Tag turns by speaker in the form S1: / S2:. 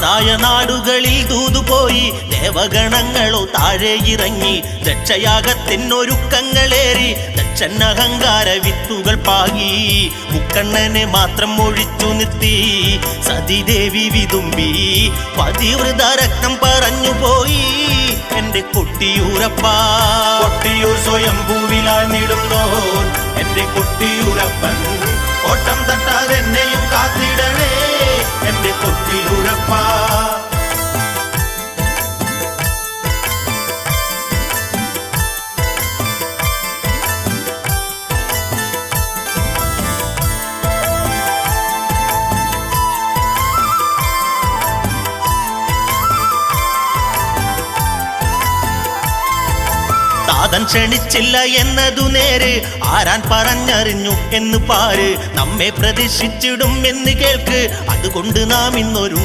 S1: നാടായ നാടുകളിൽ ദൂതുപോയി ദേവഗണങ്ങളോ താഴെ ഇറങ്ങി രക്ഷയാഗത്തിനൊരുക്കങ്ങളേറി ദക്ഷൻ അഹങ്കാര വിത്തുകൾ പാകി മുക്കണ്ണനെ മാത്രം ഒഴിച്ചു നിർത്തി സതിദേവി വിതുമ്പി പതിവ്രത രക്തം പറഞ്ഞു പോയി എന്റെ കൊട്ടിയൂരപ്പ. കൊട്ടിയൂർ സ്വയംഭൂവിലാഴ്ന്നിടുന്നോ എന്റെ കൊട്ടിയൂരപ്പൻ ഓട്ടം തട്ടാതെന്നെയും കാത്തിടണേ എന്റെ കൊട്ടിയൂരപ്പ. താതൻ ക്ഷണിച്ചില്ല എന്നതു നേര് ആരാൻ പറഞ്ഞറിഞ്ഞു എന്ന് പാര് നമ്മെ പ്രതീക്ഷിച്ചിടും എന്ന് കേൾക്ക് അതുകൊണ്ട് നാം ഇന്നൊരു